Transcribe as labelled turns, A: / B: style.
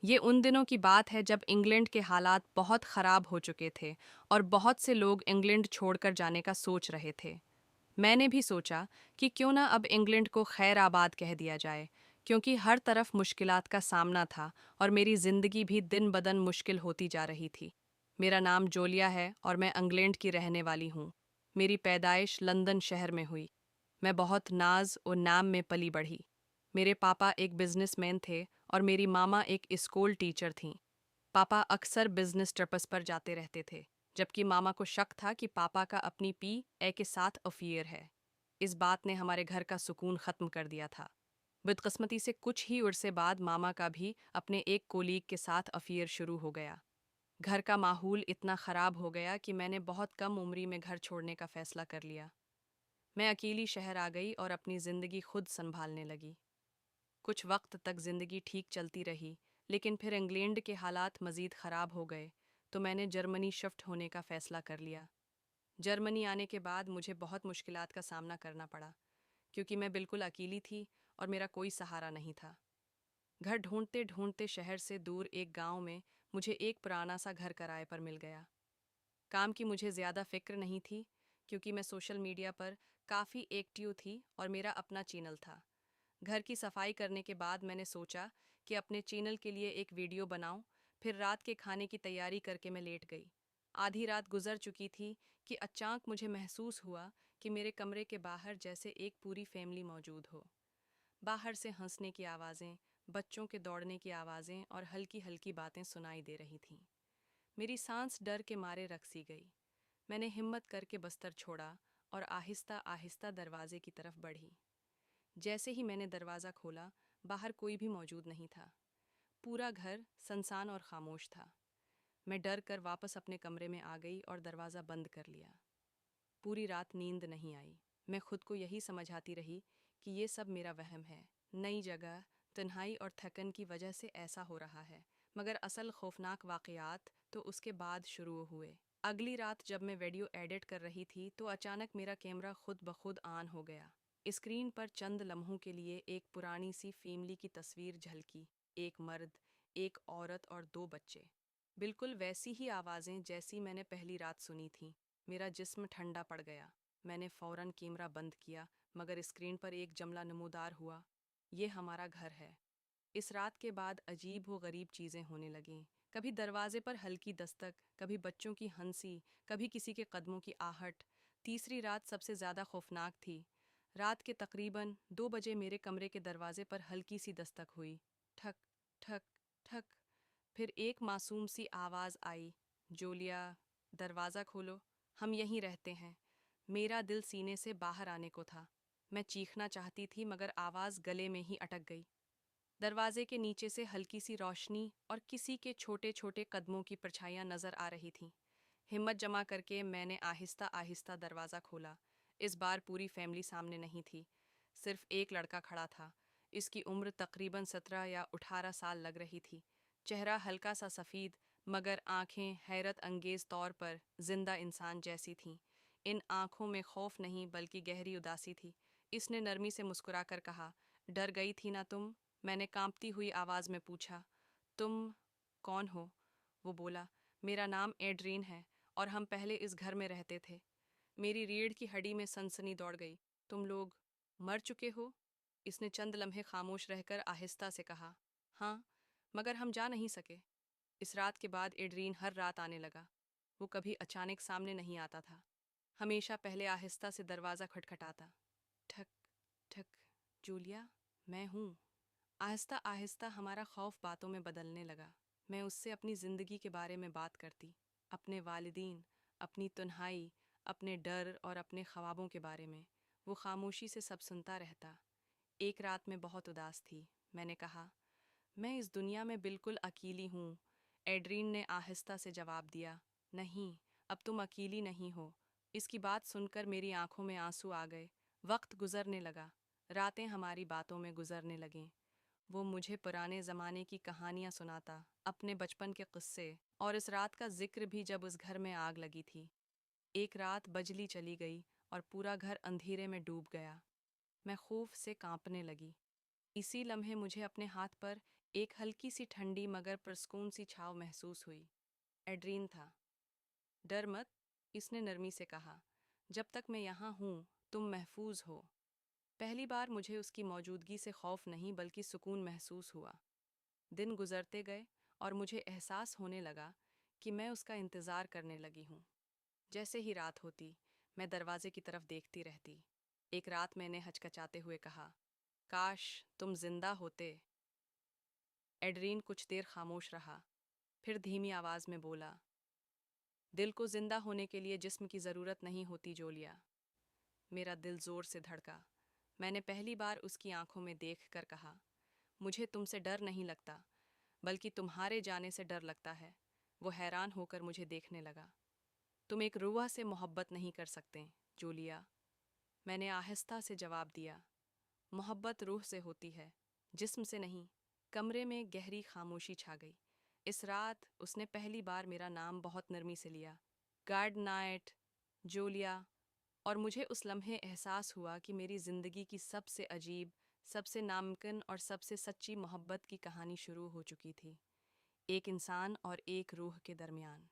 A: ये उन दिनों की बात है जब इंग्लैंड के हालात बहुत ख़राब हो चुके थे और बहुत से लोग इंग्लैंड छोड़कर जाने का सोच रहे थे। मैंने भी सोचा कि क्यों ना अब इंग्लैंड को खैर आबाद कह दिया जाए, क्योंकि हर तरफ मुश्किलात का सामना था और मेरी ज़िंदगी भी दिन बदन मुश्किल होती जा रही थी। मेरा नाम जोलिया है और मैं इंग्लैंड की रहने वाली हूँ। मेरी पैदाइश लंदन शहर में हुई। मैं बहुत नाज और नाम में पली बढ़ी। मेरे पापा एक बिजनेसमैन थे और मेरी मामा एक स्कूल टीचर थीं। पापा अक्सर बिजनेस ट्रिप्स पर जाते रहते थे, जबकि मामा को शक था कि पापा का अपनी पी के साथ अफेयर है। इस बात ने हमारे घर का सुकून खत्म कर दिया था। बदकिस्मती से कुछ ही उर्से बाद मामा का भी अपने एक कोलीग के साथ अफेयर शुरू हो गया। घर का माहौल इतना ख़राब हो गया कि मैंने बहुत कम उम्री में घर छोड़ने का फ़ैसला कर लिया। मैं अकेली शहर आ गई और अपनी ज़िंदगी खुद संभालने लगी। कुछ वक्त तक ज़िंदगी ठीक चलती रही, लेकिन फिर इंग्लैंड के हालात मज़ीद ख़राब हो गए, तो मैंने जर्मनी शिफ्ट होने का फ़ैसला कर लिया। जर्मनी आने के बाद मुझे बहुत मुश्किलात का सामना करना पड़ा, क्योंकि मैं बिल्कुल अकेली थी और मेरा कोई सहारा नहीं था। घर ढूंढते ढूंढते शहर से दूर एक गांव में मुझे एक पुराना सा घर किराए पर मिल गया। काम की मुझे ज़्यादा फिक्र नहीं थी, क्योंकि मैं सोशल मीडिया पर काफ़ी एक्टिव थी और मेरा अपना चैनल था। घर की सफाई करने के बाद मैंने सोचा कि अपने चैनल के लिए एक वीडियो बनाऊं। फिर रात के खाने की तैयारी करके मैं लेट गई। आधी रात गुजर चुकी थी कि अचानक मुझे महसूस हुआ कि मेरे कमरे के बाहर जैसे एक पूरी फैमिली मौजूद हो। बाहर से हंसने की आवाज़ें, बच्चों के दौड़ने की आवाज़ें और हल्की हल्की बातें सुनाई दे रही थीं। मेरी सांस डर के मारे रक सी गई। मैंने हिम्मत करके बस्तर छोड़ा और आहिस्ता आहिस्ता दरवाजे की तरफ बढ़ी। जैसे ही मैंने दरवाज़ा खोला, बाहर कोई भी मौजूद नहीं था। पूरा घर सुनसान और खामोश था। मैं डर कर वापस अपने कमरे में आ गई और दरवाज़ा बंद कर लिया। पूरी रात नींद नहीं आई। मैं खुद को यही समझाती रही कि ये सब मेरा वहम है। नई जगह, तन्हाई और थकन की वजह से ऐसा हो रहा है। मगर असल खौफनाक वाक़यात तो उसके बाद शुरू हुए। अगली रात जब मैं वीडियो एडिट कर रही थी, तो अचानक मेरा कैमरा खुद ब खुद ऑन हो गया। स्क्रीन पर चंद लम्हों के लिए एक पुरानी सी फैमिली की तस्वीर झलकी। एक मर्द, एक औरत और दो बच्चे। बिल्कुल वैसी ही आवाज़ें जैसी मैंने पहली रात सुनी थी। मेरा जिस्म ठंडा पड़ गया। मैंने फ़ौरन कैमरा बंद किया, मगर स्क्रीन पर एक जुमला नमूदार हुआ, ये हमारा घर है। इस रात के बाद अजीब व गरीब चीज़ें होने लगीं। कभी दरवाजे पर हल्की दस्तक, कभी बच्चों की हंसी, कभी किसी के कदमों की आहट। तीसरी रात सबसे ज़्यादा खौफनाक थी। रात के तकरीबन 2 बजे मेरे कमरे के दरवाजे पर हल्की सी दस्तक हुई। ठक ठक ठक। फिर एक मासूम सी आवाज़ आई, जोलिया, दरवाज़ा खोलो, हम यहीं रहते हैं। मेरा दिल सीने से बाहर आने को था। मैं चीखना चाहती थी, मगर आवाज़ गले में ही अटक गई। दरवाजे के नीचे से हल्की सी रोशनी और किसी के छोटे छोटे कदमों की परछाइयाँ नजर आ रही थीं। हिम्मत जमा करके मैंने आहिस्ता आहिस्ता दरवाज़ा खोला। इस बार पूरी फैमिली सामने नहीं थी, सिर्फ एक लड़का खड़ा था। इसकी उम्र तकरीबन 17 या 18 साल लग रही थी। चेहरा हल्का सा सफ़ेद, मगर आंखें हैरत अंगेज तौर पर जिंदा इंसान जैसी थीं। इन आंखों में खौफ नहीं, बल्कि गहरी उदासी थी। इसने नरमी से मुस्कुराकर कहा, डर गई थी ना तुम? मैंने कांपती हुई आवाज़ में पूछा। तुम कौन हो? वो बोला, मेरा नाम एड्रीन है और हम पहले इस घर में रहते थे। मेरी रीढ़ की हड्डी में सनसनी दौड़ गई। तुम लोग मर चुके हो? इसने चंद लम्हे खामोश रहकर आहिस्ता से कहा, हाँ, मगर हम जा नहीं सके। इस रात के बाद एड्रीन हर रात आने लगा। वो कभी अचानक सामने नहीं आता था, हमेशा पहले आहिस्ता से दरवाज़ा खटखटाता। ठक ठक। जूलिया, मैं हूँ। आहिस्ता आहिस्ता हमारा खौफ बातों में बदलने लगा। मैं उससे अपनी ज़िंदगी के बारे में बात करती, अपने वालिदीन, अपनी तन्हाई, अपने डर और अपने ख्वाबों के बारे में। वो खामोशी से सब सुनता रहता। एक रात में बहुत उदास थी। मैंने कहा, मैं इस दुनिया में बिल्कुल अकेली हूँ। एड्रीन ने आहिस्ता से जवाब दिया, नहीं, अब तुम अकेली नहीं हो। इसकी बात सुनकर मेरी आंखों में आंसू आ गए। वक्त गुजरने लगा, रातें हमारी बातों में गुजरने लगीं। वो मुझे पुराने ज़माने की कहानियाँ सुनाता, अपने बचपन के किस्से, और इस रात का जिक्र भी जब उस घर में आग लगी थी। एक रात बिजली चली गई और पूरा घर अंधेरे में डूब गया। मैं खौफ से कांपने लगी। इसी लम्हे मुझे अपने हाथ पर एक हल्की सी ठंडी मगर प्रसकून सी छाव महसूस हुई। एड्रीन था। डर मत, इसने नरमी से कहा। जब तक मैं यहाँ हूँ तुम महफूज हो। पहली बार मुझे उसकी मौजूदगी से खौफ नहीं बल्कि सुकून महसूस हुआ। दिन गुजरते गए और मुझे एहसास होने लगा कि मैं उसका इंतज़ार करने लगी हूँ। जैसे ही रात होती मैं दरवाजे की तरफ देखती रहती। एक रात मैंने हचकचाते हुए कहा, काश तुम जिंदा होते। एड्रीन कुछ देर खामोश रहा, फिर धीमी आवाज में बोला, दिल को जिंदा होने के लिए जिस्म की ज़रूरत नहीं होती जोलिया। मेरा दिल जोर से धड़का। मैंने पहली बार उसकी आंखों में देख कर कहा, मुझे तुमसे डर नहीं लगता बल्कि तुम्हारे जाने से डर लगता है। वो हैरान होकर मुझे देखने लगा। तुम एक रूह से मोहब्बत नहीं कर सकते जोलिया। मैंने आहिस्ता से जवाब दिया, मोहब्बत रूह से होती है, जिस्म से नहीं। कमरे में गहरी खामोशी छा गई। इस रात उसने पहली बार मेरा नाम बहुत नरमी से लिया, गार्ड नाइट, जोलिया। और मुझे उस लम्हे एहसास हुआ कि मेरी ज़िंदगी की सबसे अजीब, सबसे नामुमकिन और सबसे सच्ची मोहब्बत की कहानी शुरू हो चुकी थी, एक इंसान और एक रूह के दरमियान।